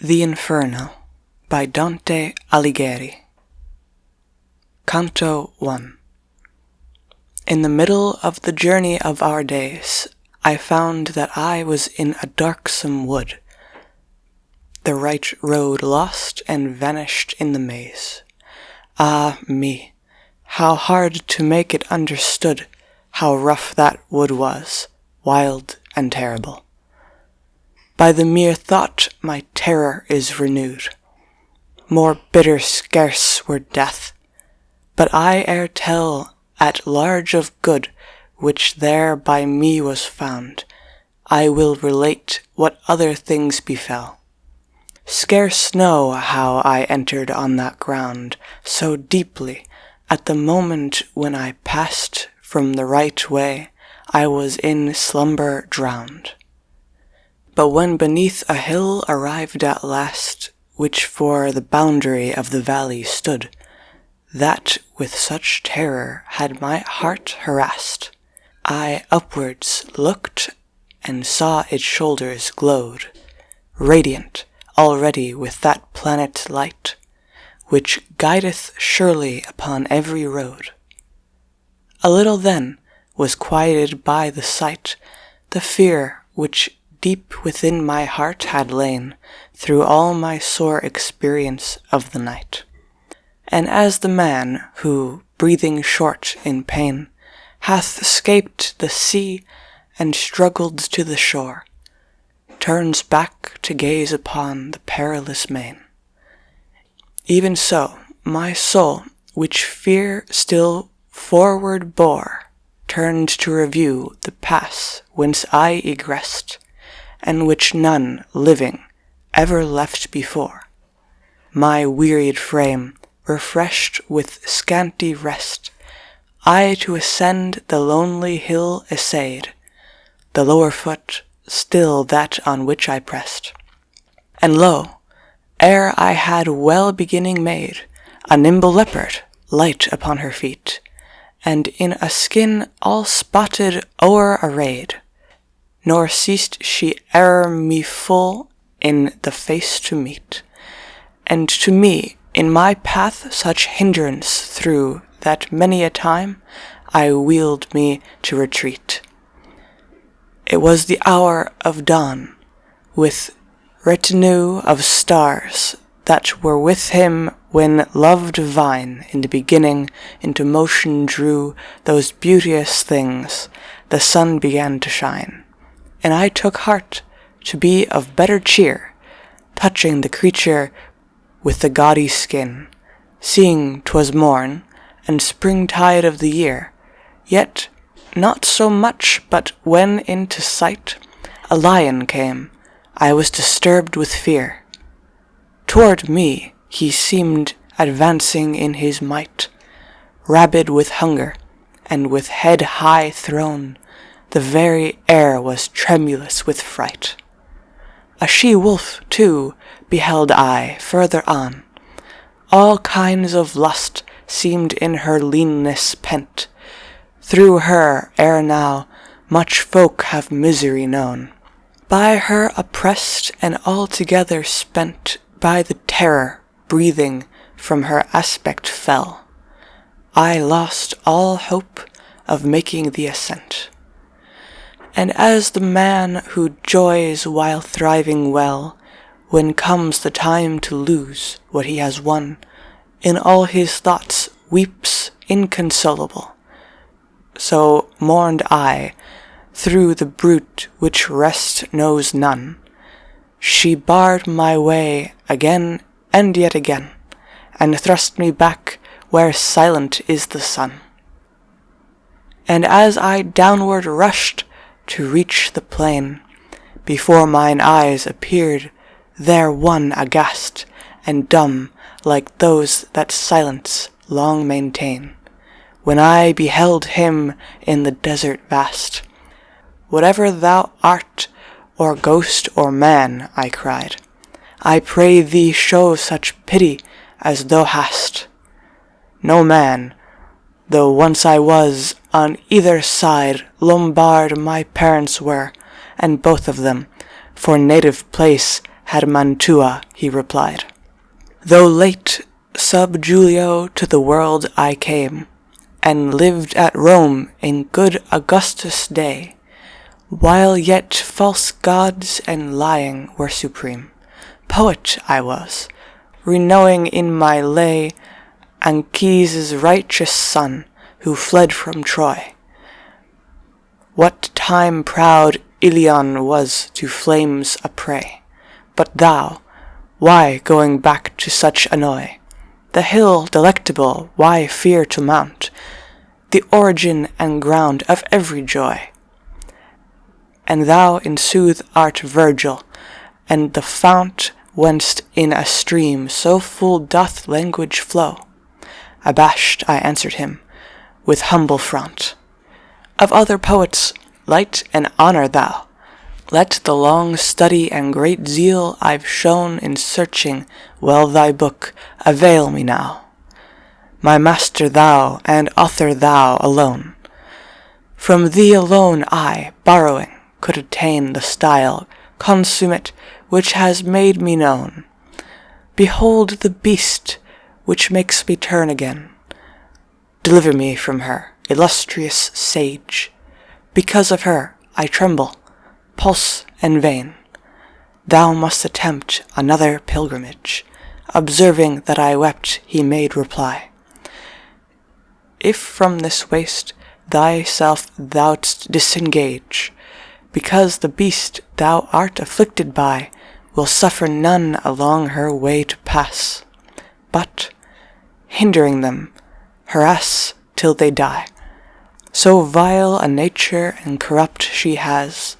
The Inferno by Dante Alighieri. Canto 1. In the middle of the journey of our days, I found that I was in a darksome wood, the right road lost and vanished in the maze. Ah me, how hard to make it understood, how rough that wood was, wild and terrible. By the mere thought my terror is renewed. More bitter scarce were death, but I ere tell at large of good which there by me was found, I will relate what other things befell. Scarce know how I entered on that ground so deeply. At the moment when I passed from the right way, I was in slumber drowned. But when beneath a hill arrived at last, which for the boundary of the valley stood, that with such terror had my heart harassed, I upwards looked and saw its shoulders glowed, radiant already with that planet light, which guideth surely upon every road. A little then was quieted by the sight, the fear which deep within my heart had lain through all my sore experience of the night. And as the man who, breathing short in pain, hath escaped the sea and struggled to the shore, turns back to gaze upon the perilous main, even so my soul, which fear still forward bore, turned to review the pass whence I egressed, and which none living ever left before. My wearied frame, refreshed with scanty rest, I to ascend the lonely hill essayed, the lower foot still that on which I pressed. And lo, ere I had well beginning made, a nimble leopard light upon her feet, and in a skin all spotted o'er arrayed, nor ceased she ere me full in the face to meet, and to me in my path such hindrance threw, that many a time I wheeled me to retreat. It was the hour of dawn, with retinue of stars that were with him when love divine in the beginning into motion drew those beauteous things. The sun began to shine, and I took heart to be of better cheer, touching the creature with the gaudy skin, seeing 'twas morn, and springtide of the year, yet not so much but when into sight a lion came, I was disturbed with fear. Toward me he seemed advancing in his might, rabid with hunger, and with head high thrown, the very air was tremulous with fright. A she-wolf, too, beheld I further on. All kinds of lust seemed in her leanness pent. Through her, ere now, much folk have misery known. By her oppressed and altogether spent, by the terror breathing from her aspect fell, I lost all hope of making the ascent. And as the man who joys while thriving well, when comes the time to lose what he has won, in all his thoughts weeps inconsolable, so mourned I through the brute which rest knows none. She barred my way again and yet again, and thrust me back where silent is the sun. And as I downward rushed to reach the plain, before mine eyes appeared there one aghast and dumb like those that silence long maintain, when I beheld him in the desert vast. Whatever thou art, or ghost or man, I cried, I pray thee show such pity as thou hast. No man, though once I was, on either side Lombard my parents were, and both of them, for native place had Mantua, he replied. Though late sub Julio to the world I came, and lived at Rome in good Augustus' day, while yet false gods and lying were supreme. Poet I was, reknowing in my lay Anchises' righteous son, who fled from Troy. What time proud Ilion was to flames a prey. But thou, why going back to such annoy? The hill delectable, why fear to mount? The origin and ground of every joy. And thou in sooth art Virgil, and the fount whence in a stream so full doth language flow. Abashed I answered him, with humble front. Of other poets, light and honour thou. Let the long study and great zeal I've shown in searching well thy book avail me now. My master thou, and author thou alone. From thee alone I, borrowing, could attain the style consummate which has made me known. Behold the beast which makes me turn again. Deliver me from her, illustrious sage. Because of her I tremble, pulse and vein. Thou must attempt another pilgrimage. Observing that I wept, he made reply. If from this waste thyself thou'dst disengage, because the beast thou art afflicted by will suffer none along her way to pass, but, hindering them, harass till they die. So vile a nature and corrupt she has,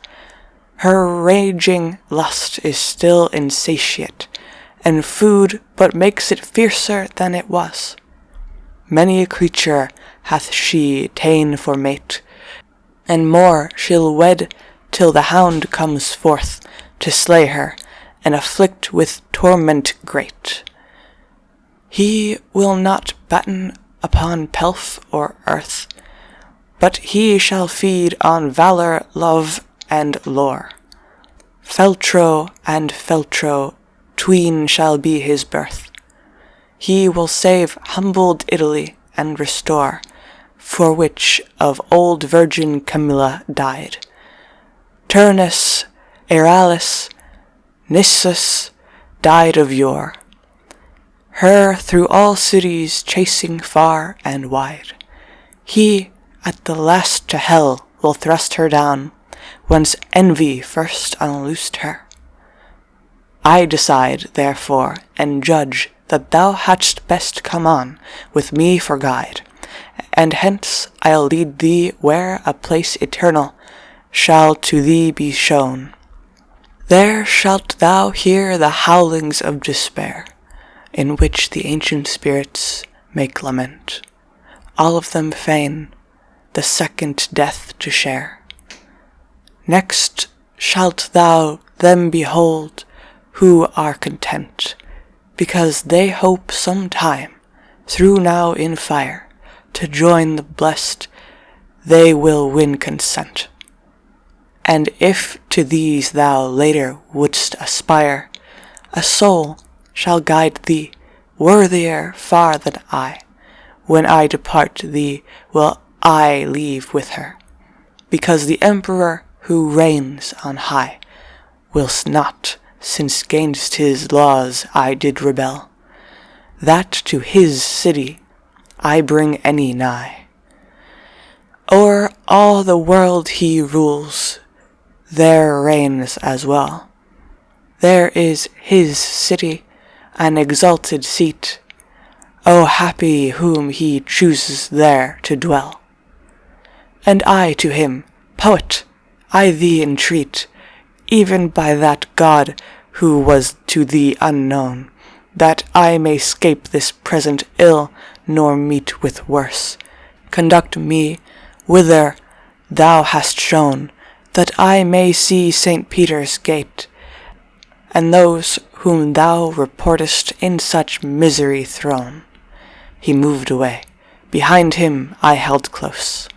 her raging lust is still insatiate, and food but makes it fiercer than it was. Many a creature hath she ta'en for mate, and more she'll wed till the hound comes forth to slay her and afflict with torment great. He will not batten upon pelf or earth, but he shall feed on valor, love, and lore. Feltro and Feltro tween shall be his birth. He will save humbled Italy and restore, for which of old Virgin Camilla died. Turnus, Eralis, Nissus died of yore, her through all cities chasing far and wide. He at the last to hell will thrust her down, whence envy first unloosed her. I decide, therefore, and judge that thou hadst best come on with me for guide, and hence I'll lead thee where a place eternal shall to thee be shown. There shalt thou hear the howlings of despair, in which the ancient spirits make lament, all of them fain the second death to share. Next shalt thou them behold who are content, because they hope some time, through now in fire, to join the blessed, they will win consent. And if to these thou later wouldst aspire, a soul shall guide thee, worthier far than I. When I depart thee will I leave with her, because the emperor who reigns on high wills not, since gainst his laws I did rebel, that to his city I bring any nigh. O'er all the world he rules, there reigns as well. There is his city, an exalted seat. O happy whom he chooses there to dwell. And I to him, poet, I thee entreat, even by that God who was to thee unknown, that I may scape this present ill, nor meet with worse, conduct me whither thou hast shown, that I may see St. Peter's gate, and those whom thou reportest in such misery thrown. He moved away. Behind him I held close.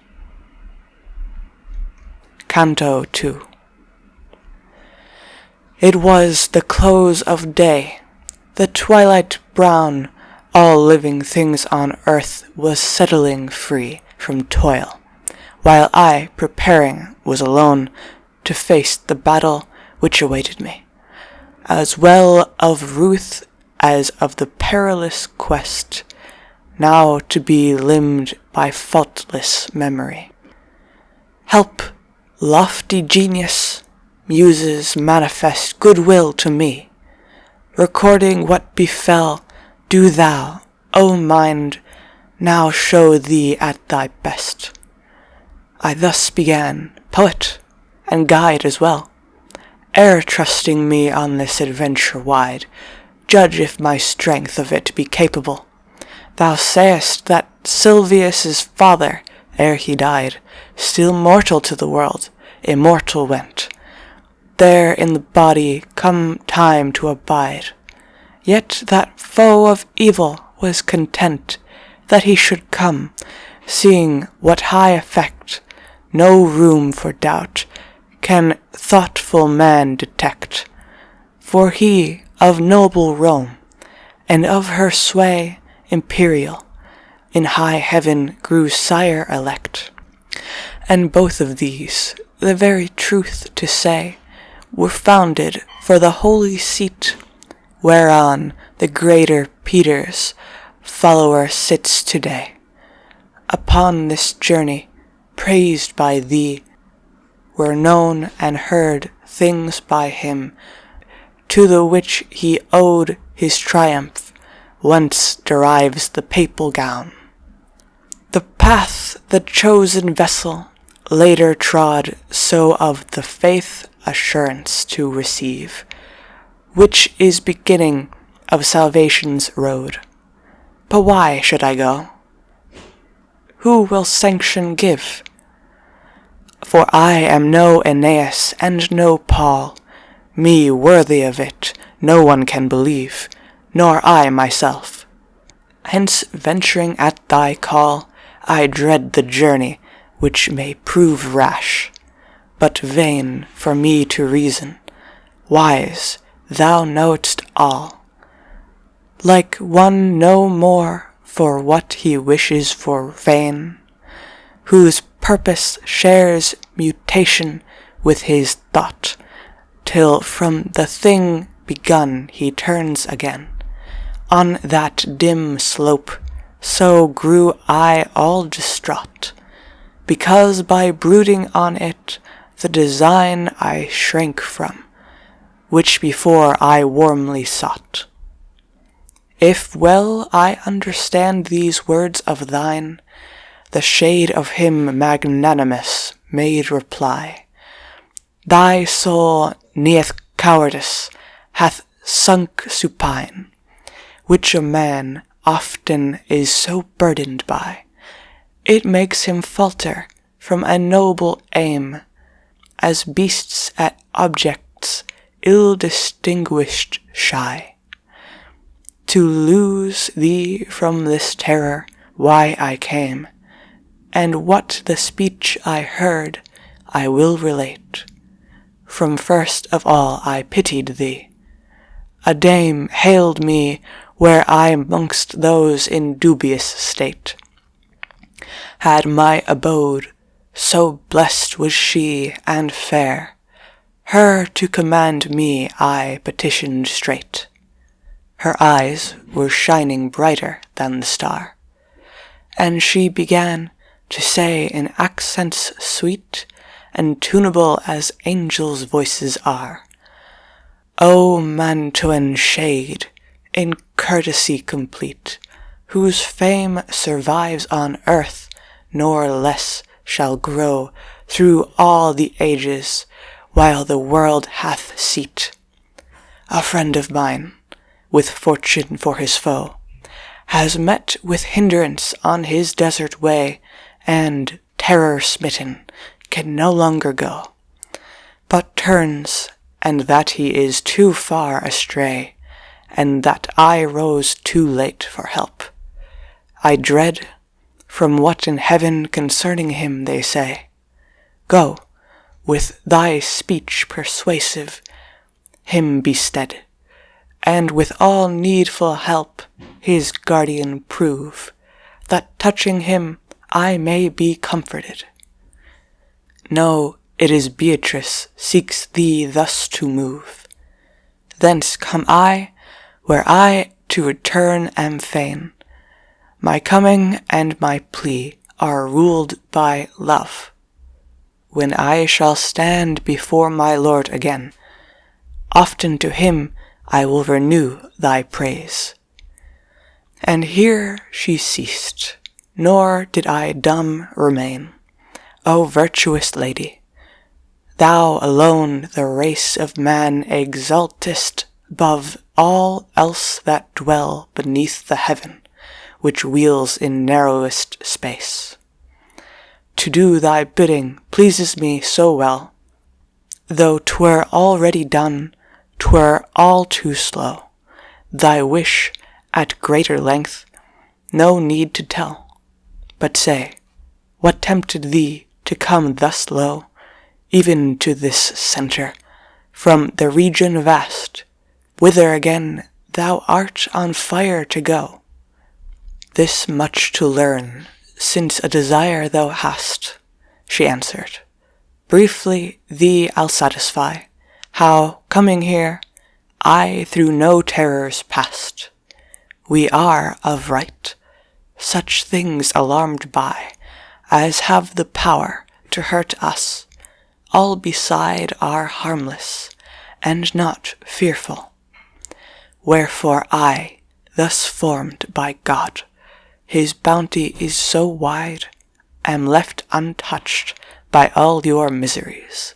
Canto 2. It was the close of day, the twilight brown. All living things on earth was settling free from toil, while I, preparing, was alone to face the battle which awaited me, as well of ruth as of the perilous quest, now to be limned by faultless memory. Help, lofty genius, muses manifest goodwill to me. Recording what befell, do thou, O mind, now show thee at thy best. I thus began, poet, and guide as well. Ere trusting me on this adventure wide, judge if my strength of it be capable. Thou sayest that Silvius' father, ere he died, still mortal to the world, immortal went. There in the body come time to abide. Yet that foe of evil was content that he should come, seeing what high effect, no room for doubt, can thoughtful man detect. For he of noble Rome, and of her sway imperial, in high heaven grew sire elect. And both of these, the very truth to say, were founded for the holy seat, whereon the greater Peter's follower sits today. Upon this journey, praised by thee, were known and heard things by him, to the which he owed his triumph, whence derives the papal gown. The path the chosen vessel later trod, so of the faith assurance to receive, which is beginning of salvation's road. But why should I go? Who will sanction give? For I am no Aeneas and no Paul, me worthy of it no one can believe, nor I myself. Hence venturing at thy call, I dread the journey which may prove rash, but vain for me to reason. Wise, thou know'st all. Like one no more for what he wishes for vain, whose purpose shares mutation with his thought, till from the thing begun he turns again. On that dim slope, so grew I all distraught, because by brooding on it, the design I shrank from, which before I warmly sought. If well I understand these words of thine, the shade of him magnanimous made reply, thy soul neath cowardice hath sunk supine, which a man often is so burdened by, it makes him falter from a noble aim, as beasts at objects ill distinguished shy. To lose thee from this terror why I came, and what the speech I heard I will relate. From first of all I pitied thee. A dame hailed me where I mongst those in dubious state had my abode, so blessed was she and fair. Her to command me I petitioned straight. Her eyes were shining brighter than the star, and she began to say in accents sweet and tunable as angels' voices are, O Mantuan shade, in courtesy complete, whose fame survives on earth, nor less shall grow through all the ages, while the world hath seat. A friend of mine, with fortune for his foe, has met with hindrance on his desert way, and, terror-smitten, can no longer go, but turns, and that he is too far astray, and that I rose too late for help. I dread, from what in heaven concerning him they say. Go, with thy speech persuasive, him bestead, and with all needful help his guardian prove, that touching him I may be comforted. No, it is Beatrice seeks thee thus to move. Thence come I, where I to return am fain. My coming and my plea are ruled by love. When I shall stand before my Lord again, often to him I will renew thy praise. And here she ceased, nor did I dumb remain. O virtuous lady, thou alone the race of man exaltest above all else that dwell beneath the heaven, which wheels in narrowest space. To do thy bidding pleases me so well, though 'twere already done, 'twere all too slow. Thy wish, at greater length, no need to tell. But say, what tempted thee to come thus low, even to this centre, from the region vast, whither again thou art on fire to go? This much to learn, since a desire thou hast, she answered. Briefly thee I'll satisfy, how, coming here, I through no terrors passed. We are, of right, such things alarmed by, as have the power to hurt us, all beside are harmless, and not fearful. Wherefore I, thus formed by God, his bounty is so wide, am left untouched by all your miseries,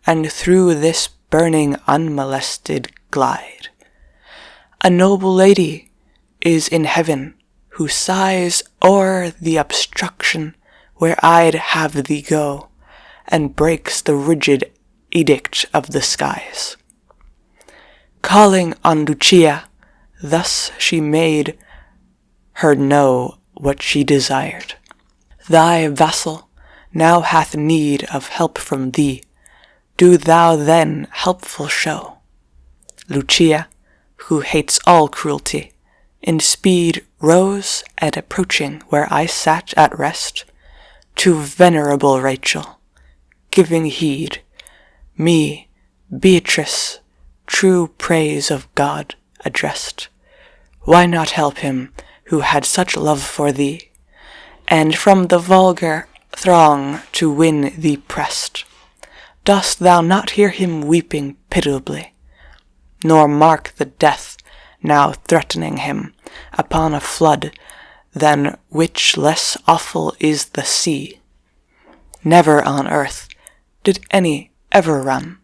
and through this burning unmolested glide. A noble lady is in heaven, who sighs o'er the obstruction where I'd have thee go, and breaks the rigid edict of the skies. Calling on Lucia, thus she made her know what she desired. Thy vassal now hath need of help from thee, do thou then helpful show. Lucia, who hates all cruelty, in speed rose, and approaching where I sat at rest, to venerable Rachel, giving heed, me, Beatrice, true praise of God addressed. Why not help him who had such love for thee, and from the vulgar throng to win thee pressed? Dost thou not hear him weeping pitiably, nor mark the death now threatening him upon a flood than which less awful is the sea? Never on earth did any ever run,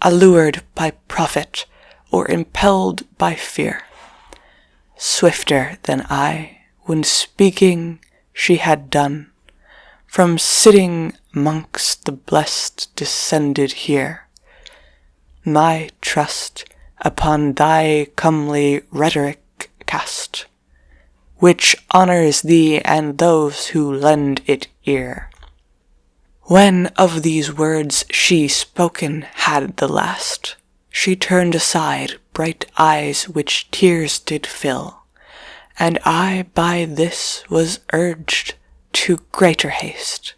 allured by profit or impelled by fear. Swifter than I, when speaking she had done, from sitting mongst the blest descended here. My trust upon thy comely rhetoric cast, which honours thee and those who lend it ear. When of these words she spoken had the last, she turned aside bright eyes which tears did fill, and I by this was urged to greater haste.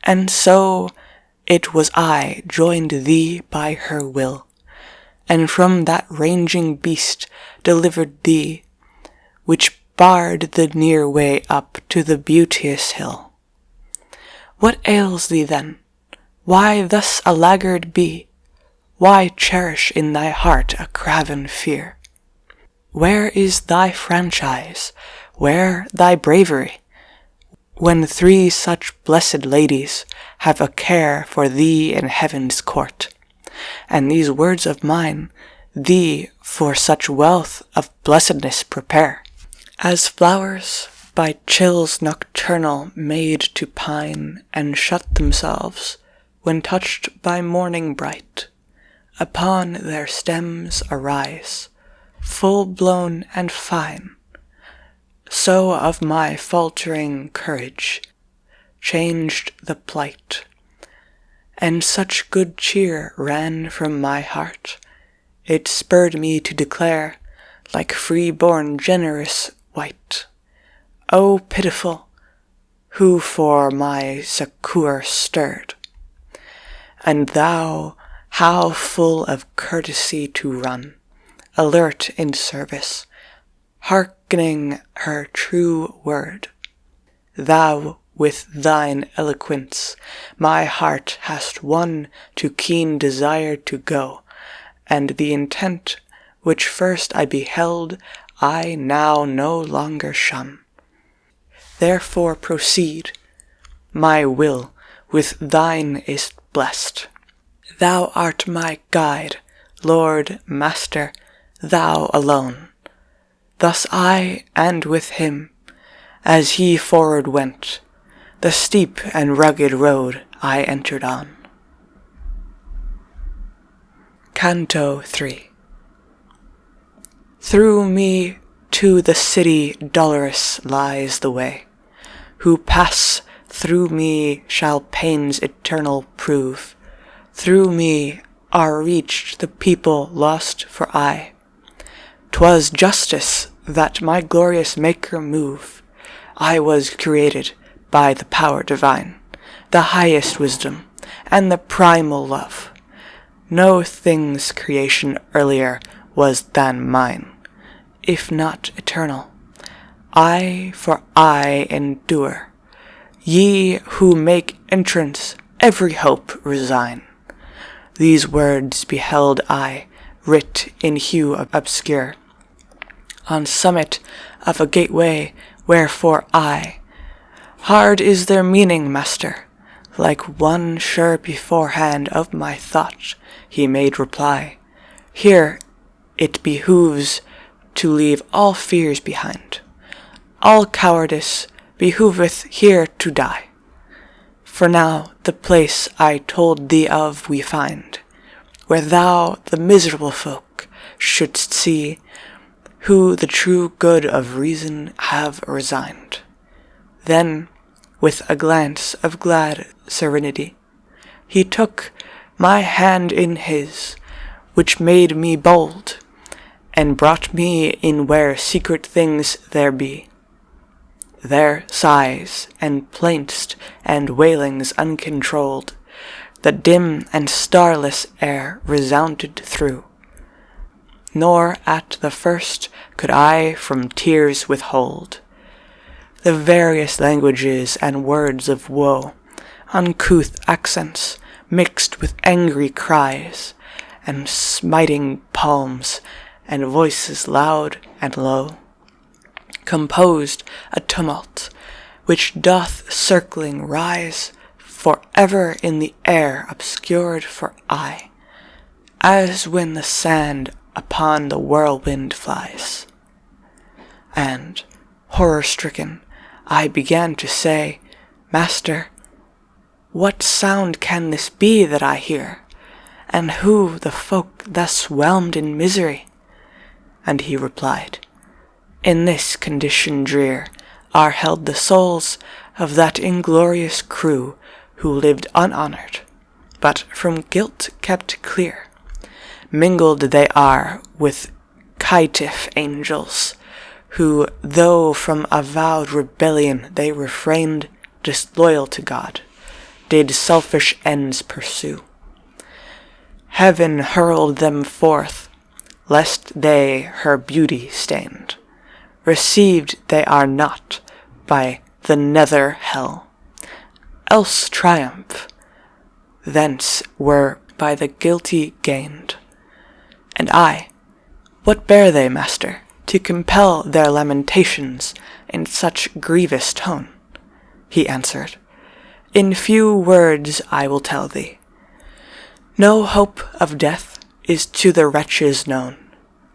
And so it was I joined thee by her will, and from that ranging beast delivered thee, which barred the near way up to the beauteous hill. What ails thee then? Why thus a laggard be? Why cherish in thy heart a craven fear? Where is thy franchise? Where thy bravery? When 3 such blessed ladies have a care for thee in heaven's court, and these words of mine thee for such wealth of blessedness prepare, as flowers by chills nocturnal made to pine and shut themselves when touched by morning bright, upon their stems arise, full-blown and fine. So of my faltering courage changed the plight, and such good cheer ran from my heart It spurred me to declare, like free-born generous wight, O pitiful, who for my succour stirred. And thou, how full of courtesy to run, alert in service, hearkening her true word. Thou with thine eloquence my heart hast won to keen desire to go, and the intent which first I beheld I now no longer shun. Therefore proceed, my will with thine is blessed. Thou art my guide, Lord, Master, thou alone. Thus I, and with him, as he forward went, the steep and rugged road I entered on. Canto 3. Through me to the city dolorous lies the way. Who pass through me shall pains eternal prove. Through me are reached the people lost for aye. 'Twas justice that my glorious Maker move. I was created by the power divine, the highest wisdom, and the primal love. No thing's creation earlier was than mine, if not eternal. I for I endure. Ye who make entrance every hope resign. These words beheld I, writ in hue obscure, on summit of a gateway, wherefore I. Hard is their meaning, master. Like one sure beforehand of my thought, he made reply. Here it behooves to leave all fears behind. All cowardice behoveth here to die. For now the place I told thee of we find, where thou the miserable folk shouldst see, who the true good of reason have resigned. Then, with a glance of glad serenity, he took my hand in his, which made me bold, and brought me in where secret things there be. There sighs and plaints and wailings uncontrolled, the dim and starless air resounded through. Nor at the first could I from tears withhold. The various languages and words of woe, uncouth accents mixed with angry cries, and smiting palms, and voices loud and low, composed a tumult, which doth circling rise for ever in the air obscured for eye, as when the sand upon the whirlwind flies. And, horror-stricken, I began to say, Master, what sound can this be that I hear, and who the folk thus whelmed in misery? And he replied, In this condition drear are held the souls of that inglorious crew who lived unhonored, but from guilt kept clear. Mingled they are with caitiff angels, who, though from avowed rebellion they refrained, disloyal to God, did selfish ends pursue. Heaven hurled them forth, lest they her beauty stained. Received they are not by the nether hell, else triumph thence were by the guilty gained. And I, what bear they, master, to compel their lamentations in such grievous tone? He answered, In few words I will tell thee. No hope of death is to the wretches known,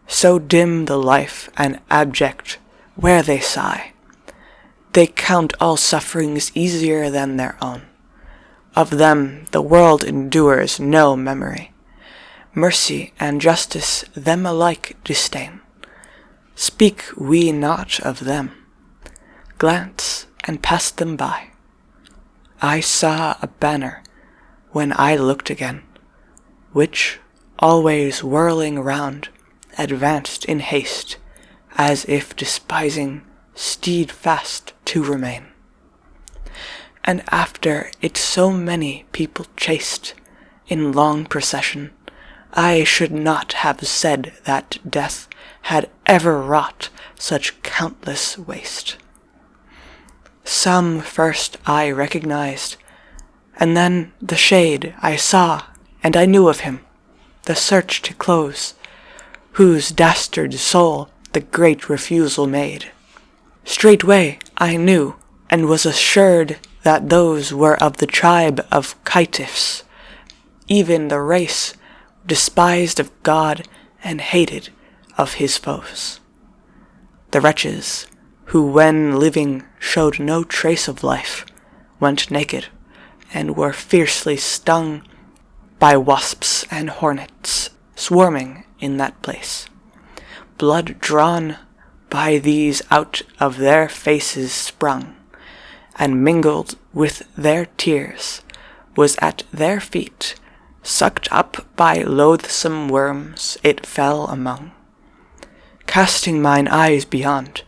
so dim the life and abject where they sigh. They count all sufferings easier than their own. Of them the world endures no memory. Mercy and justice them alike disdain. Speak we not of them. Glance and pass them by. I saw a banner when I looked again, which, always whirling round, advanced in haste, as if despising steadfast to remain. And after it so many people chased in long procession, I should not have said that death had ever wrought such countless waste. Some first I recognized, and then the shade I saw, and I knew of him, the search to close, whose dastard soul the great refusal made. Straightway I knew, and was assured that those were of the tribe of caitiffs, even the race despised of God and hated of his foes. The wretches, who when living showed no trace of life, went naked, and were fiercely stung by wasps and hornets swarming in that place. Blood drawn by these out of their faces sprung, and mingled with their tears was at their feet, sucked up by loathsome worms it fell among. Casting mine eyes beyond,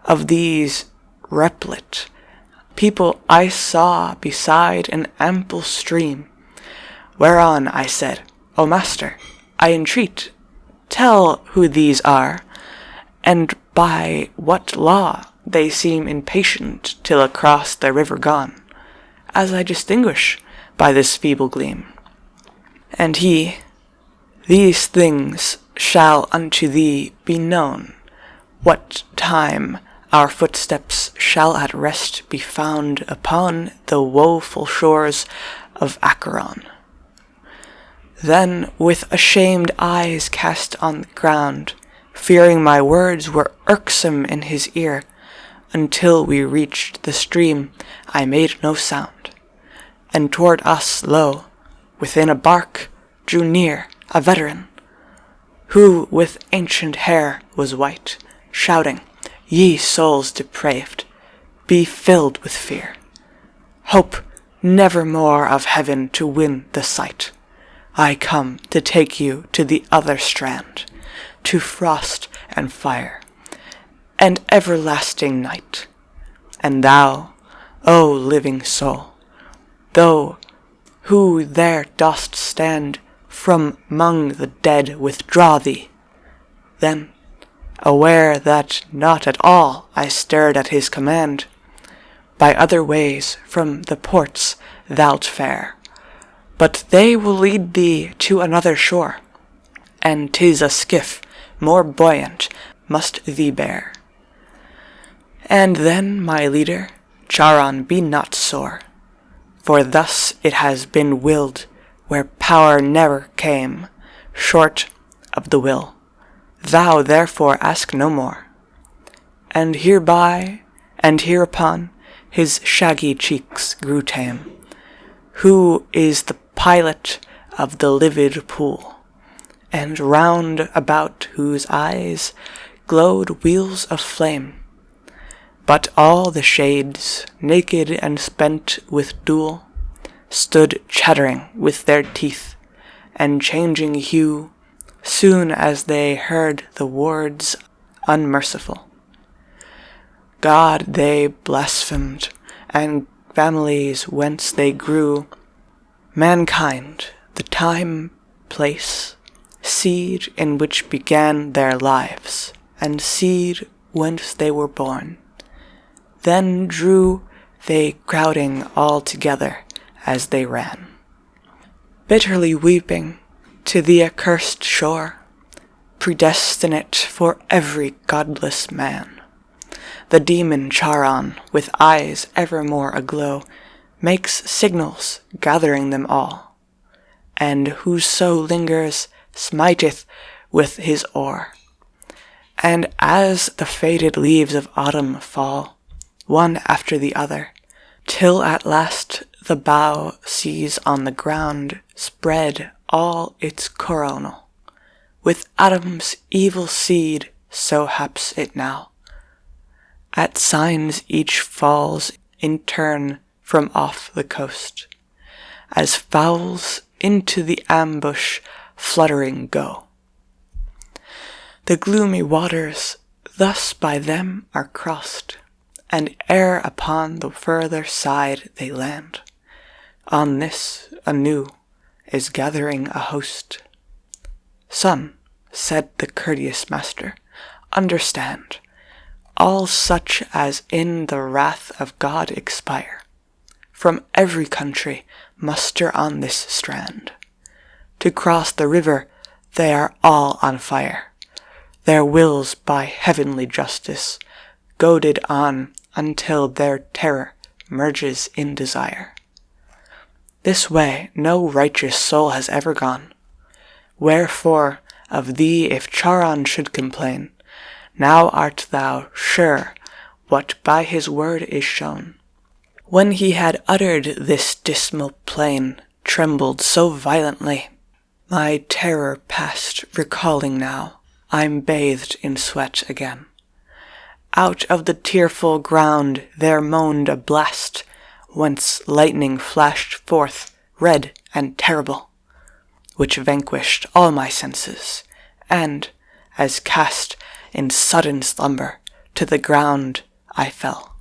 of these replet people I saw beside an ample stream, whereon I said, O master, I entreat, tell who these are, and by what law they seem impatient till across the river gone, as I distinguish by this feeble gleam. And he, these things shall unto thee be known, what time our footsteps shall at rest be found upon the woeful shores of Acheron. Then with ashamed eyes cast on the ground, fearing my words were irksome in his ear, until we reached the stream I made no sound, and toward us, lo, within a bark drew near a veteran, who with ancient hair was white, shouting, Ye souls depraved, be filled with fear. Hope never more of heaven to win the sight. I come to take you to the other strand, to frost and fire, and everlasting night. And thou, O living soul, thou who there dost stand, from 'mong the dead withdraw thee. Then, aware that not at all I stared at his command, by other ways from the ports thou'lt fare, but they will lead thee to another shore, and 'tis a skiff more buoyant must thee bear. And then, my leader, Charon, be not sore, for thus it has been willed, where power never came short of the will. Thou therefore ask no more. And hereby and hereupon his shaggy cheeks grew tame, who is the pilot of the livid pool, and round about whose eyes glowed wheels of flame. But all the shades, naked and spent with duel, stood chattering with their teeth, and changing hue, soon as they heard the words unmerciful. God they blasphemed, and families whence they grew, mankind, the time, place, seed in which began their lives, and seed whence they were born. Then drew they crowding all together as they ran, bitterly weeping, to the accursed shore, predestinate for every godless man. The demon Charon, with eyes evermore aglow, makes signals, gathering them all, and whoso lingers smiteth with his oar. And as the faded leaves of autumn fall, one after the other, till at last the bough sees on the ground spread all its coronal, with Adam's evil seed, so haps it now. At signs each falls in turn from off the coast, as fowls into the ambush fluttering go. The gloomy waters thus by them are crossed, and ere upon the further side they land, on this anew is gathering a host. Son, said the courteous master, understand, all such as in the wrath of God expire, from every country muster on this strand. To cross the river they are all on fire, their wills by heavenly justice goaded on until their terror merges in desire. This way no righteous soul has ever gone, wherefore of thee if Charon should complain, now art thou sure what by his word is shown. When he had uttered this dismal plain, trembled so violently, my terror past recalling now, I'm bathed in sweat again. Out of the tearful ground there moaned a blast, whence lightning flashed forth red and terrible, which vanquished all my senses, and, as cast in sudden slumber, to the ground I fell.